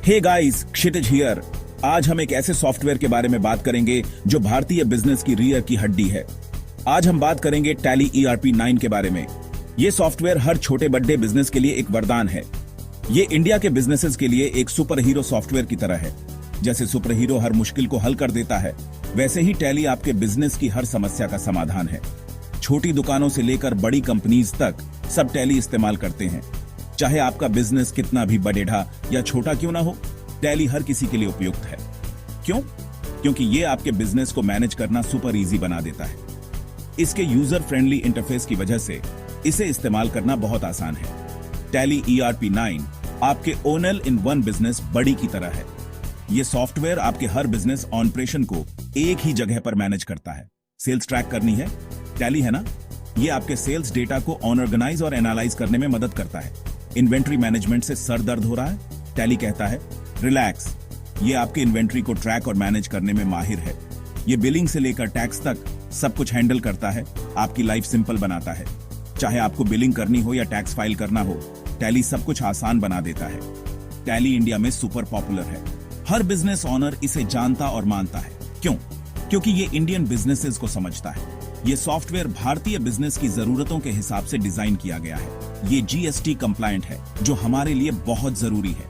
Hey guys, Kshitij here. आज हम एक ऐसे सॉफ्टवेयर के बारे में बात करेंगे जो भारतीय बिजनेस की रीढ़ की हड्डी है। आज हम बात करेंगे टैली ERP 9 के बारे में। ये सॉफ्टवेयर हर छोटे बड़े बिजनेस के लिए एक वरदान है। ये इंडिया के बिजनेसेस के लिए एक सुपर हीरो सॉफ्टवेयर की तरह है। जैसे सुपर हीरो हर मुश्किल को हल कर देता है, वैसे ही टैली आपके बिजनेस की हर समस्या का समाधान है। छोटी दुकानों से लेकर बड़ी कंपनीज तक सब टैली इस्तेमाल करते हैं। चाहे आपका बिजनेस कितना भी बड़ेढ़ा या छोटा क्यों ना हो, टैली हर किसी के लिए उपयुक्त है। क्यों? क्योंकि ये आपके बिजनेस को मैनेज करना सुपर इजी बना देता है। इसके यूजर फ्रेंडली इंटरफेस की वजह से इसे इस्तेमाल करना बहुत आसान है। टैली ERP 9 आपके ओनल इन वन बिजनेस बड़ी की तरह है। ये सॉफ्टवेयर आपके हर बिजनेस ऑपरेशन को एक ही जगह पर मैनेज करता है। सेल्स ट्रैक करनी है, टैली है ना? ये आपके सेल्स डेटा को ऑर्गेनाइज और एनालाइज करने में मदद करता है। इन्वेंट्री मैनेजमेंट से सर दर्द हो रहा है, टैली कहता है रिलैक्स। ये आपके इन्वेंट्री को ट्रैक और मैनेज करने में माहिर है। ये बिलिंग से लेकर टैक्स तक सब कुछ हैंडल करता है, आपकी लाइफ सिंपल बनाता है। चाहे आपको बिलिंग करनी हो या टैक्स फाइल करना हो, टैली सब कुछ आसान बना देता है। टैली इंडिया में सुपर पॉपुलर है। हर बिजनेस ओनर इसे जानता और मानता है। क्यों? क्योंकि ये इंडियन बिजनेसेस को समझता है। ये सॉफ्टवेयर भारतीय बिजनेस की जरूरतों के हिसाब से डिजाइन किया गया है। ये GST कंप्लायंट है, जो हमारे लिए बहुत जरूरी है।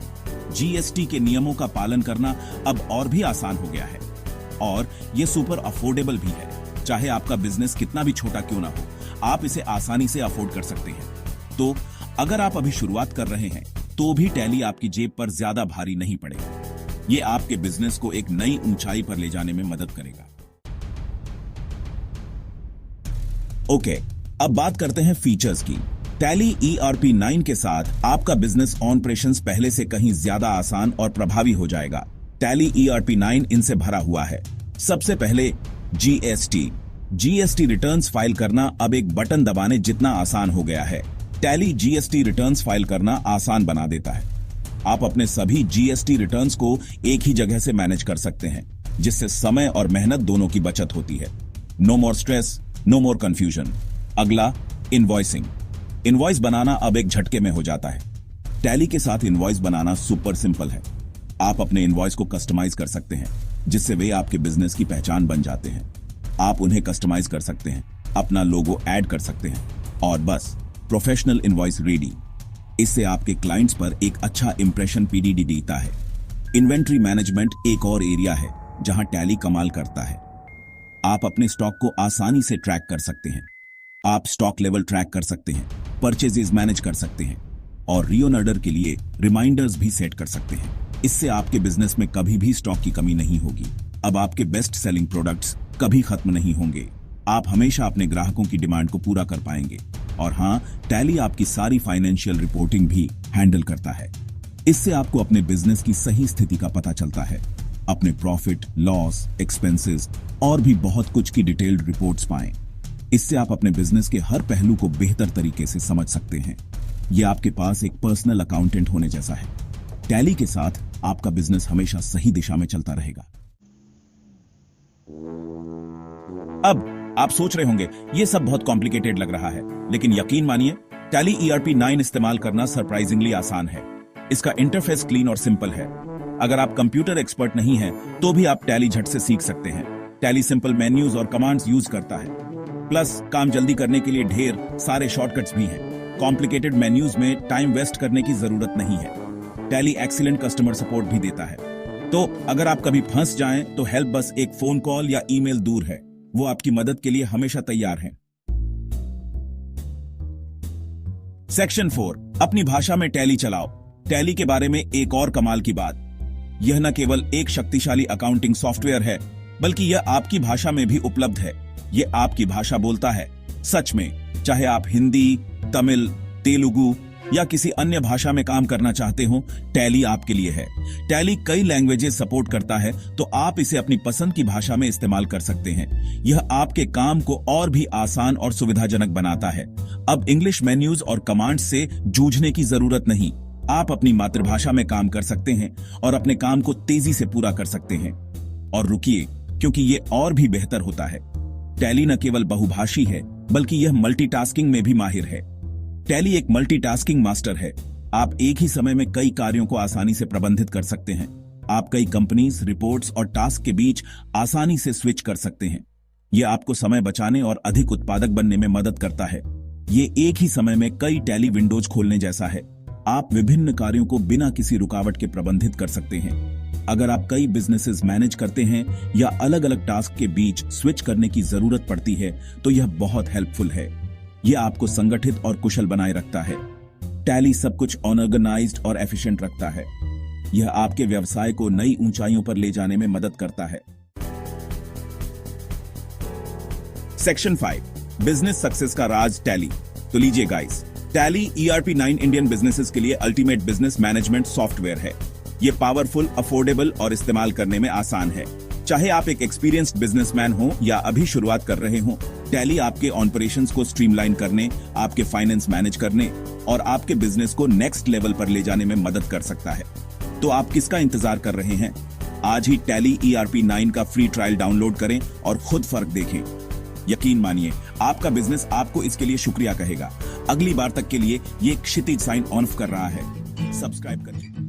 GST के नियमों का पालन करना अब और भी आसान हो गया है, और ये सुपर अफोर्डेबल भी है। चाहे आपका बिजनेस कितना भी छोटा क्यों ना हो, आप इसे आसानी से अफोर्ड कर सकते हैं। तो अगर आप अभी शुरुआत कर रहे हैं, तो भी टैली आपकी जेब पर ज्यादा भारी नहीं पड़ेगा। ये आपके बिजनेस को एक नई ऊंचाई पर ले जाने में मदद करेगा। ओके, अब बात करते हैं फीचर्स की। टैली ERP 9 के साथ आपका बिजनेस ऑपरेशंस पहले से कहीं ज्यादा आसान और प्रभावी हो जाएगा। टैली ERP 9 इनसे भरा हुआ है। सबसे पहले GST रिटर्न्स फाइल करना अब एक बटन दबाने जितना आसान हो गया है। टैली GST रिटर्न्स फाइल करना आसान बना देता है। आप अपने सभी GST रिटर्न्स को एक ही जगह से मैनेज कर सकते हैं, जिससे समय और मेहनत दोनों की बचत होती है। No more stress, no more confusion. अगला, इनवॉइसिंग। इनवॉइस बनाना अब एक झटके में हो जाता है। टैली के साथ इनवॉइस बनाना सुपर सिंपल है। आप अपने इनवॉइस को कस्टमाइज कर सकते हैं, जिससे वे आपके बिजनेस की पहचान बन जाते हैं। आप उन्हें कस्टमाइज कर सकते हैं, अपना लोगो ऐड कर सकते हैं, और बस प्रोफेशनल इनवॉइस रेडी। इससे आपके क्लाइंट्स पर एक अच्छा इंप्रेशन PDD देता है। इन्वेंट्री मैनेजमेंट एक और एरिया है जहां टैली कमाल करता है। आप अपने स्टॉक को आसानी से ट्रैक कर सकते हैं। आप स्टॉक लेवल ट्रैक कर सकते हैं, परचेजेस मैनेज कर सकते हैं, और रीऑर्डर के लिए रिमाइंडर्स भी सेट कर सकते हैं। इससे आपके बिजनेस में कभी भी स्टॉक की कमी नहीं होगी। अब आपके बेस्ट सेलिंग प्रोडक्ट्स कभी खत्म नहीं होंगे। आप हमेशा अपने ग्राहकों की डिमांड को पूरा कर पाएंगे। और हाँ, टैली आपकी सारी फाइनेंशियल रिपोर्टिंग भी हैंडल करता है। इससे आपको अपने बिजनेस की सही स्थिति का पता चलता है। अपने प्रॉफिट, लॉस, एक्सपेंसेस और भी बहुत कुछ की डिटेल्ड रिपोर्ट्स पाएं। इससे आप अपने बिजनेस के हर पहलू को बेहतर तरीके से समझ सकते हैं। यह आपके पास एक पर्सनल अकाउंटेंट होने जैसा है। टैली के साथ आपका बिजनेस हमेशा सही दिशा में चलता रहेगा। अब आप सोच रहे होंगे, ये सब बहुत कॉम्प्लिकेटेड लग रहा है, लेकिन यकीन मानिए, टैली ERP 9 इस्तेमाल करना सरप्राइजिंगली आसान है। इसका इंटरफेस क्लीन और सिंपल है। अगर आप कंप्यूटर एक्सपर्ट नहीं हैं, तो भी आप टैली झट से सीख सकते हैं। टैली सिंपल मेन्यूज और कमांड्स यूज करता है। प्लस काम जल्दी करने के लिए ढेर सारे शॉर्टकट्स भी हैं। कॉम्प्लिकेटेड मेन्यूज में टाइम वेस्ट करने की जरूरत नहीं है। टैली एक्सीलेंट कस्टमर सपोर्ट भी देता है। तो अगर आप कभी फंस जाएं, तो हेल्प बस एक फोन कॉल या ईमेल दूर है। वो आपकी मदद के लिए हमेशा तैयार हैं। सेक्शन 4, अपनी भाषा में टैली चलाओ। टैली के बारे में एक और कमाल की बात, यह न केवल एक शक्तिशाली अकाउंटिंग सॉफ्टवेयर है, बल्कि यह आपकी भाषा में भी उपलब्ध है। यह आपकी भाषा बोलता है। सच में, चाहे आप हिंदी, तमिल, तेलुगु या किसी अन्य भाषा में काम करना चाहते हो, टैली आपके लिए है। टैली कई लैंग्वेजेस सपोर्ट करता है, तो आप इसे अपनी पसंद की भाषा में इस्तेमाल कर सकते हैं। यह आपके काम को और भी आसान और सुविधाजनक बनाता है। अब इंग्लिश मेन्यूज और कमांड्स से जूझने की जरूरत नहीं। आप अपनी मातृभाषा में काम कर सकते हैं और अपने काम को तेजी से पूरा कर सकते हैं। और रुकिए, क्योंकि ये और भी बेहतर होता है। टैली न केवल बहुभाषी है, बल्कि यह मल्टीटास्किंग में भी माहिर है। टैली एक मल्टीटास्किंग मास्टर है। आप एक ही समय में कई कार्यों को आसानी से प्रबंधित कर सकते हैं। आप कई कंपनीज, रिपोर्ट्स और टास्क के बीच आसानी से स्विच कर सकते हैं। यह आपको समय बचाने और अधिक उत्पादक बनने में मदद करता है। ये एक ही समय में कई टैली विंडोज खोलने जैसा है। आप विभिन्न कार्यों को बिना किसी रुकावट के प्रबंधित कर सकते हैं। अगर आप कई बिजनेसेस मैनेज करते हैं या अलग अलग टास्क के बीच स्विच करने की जरूरत पड़ती है तो यह बहुत हेल्पफुल है। यह आपको संगठित और कुशल बनाए रखता है। टैली सब कुछ ऑर्गेनाइज्ड और एफिशिएंट रखता है। यह आपके व्यवसाय को नई ऊंचाइयों पर ले जाने में मदद करता है। सेक्शन 5, बिजनेस सक्सेस का राज टैली। तो लीजिए guys, tally ERP9 Indian businesses के लिए अल्टीमेट बिजनेस मैनेजमेंट सॉफ्टवेयर है। ये पावरफुल, अफोर्डेबल और इस्तेमाल करने में आसान है। चाहे आप एक एक्सपीरियंस्ड बिजनेसमैन हो या अभी शुरुआत कर रहे हो, टैली आपके ऑपरेशंस को स्ट्रीमलाइन करने, आपके फाइनेंस मैनेज करने और आपके बिजनेस को नेक्स्ट लेवल पर ले जाने में मदद कर सकता है। तो आप किसका इंतजार कर रहे हैं? आज ही टैली ERP9 का फ्री ट्रायल डाउनलोड करें और खुद फर्क देखें। यकीन मानिए, आपका बिजनेस आपको इसके लिए शुक्रिया कहेगा। अगली बार तक के लिए ये क्षितिज साइन ऑन कर रहा है। सब्सक्राइब करें।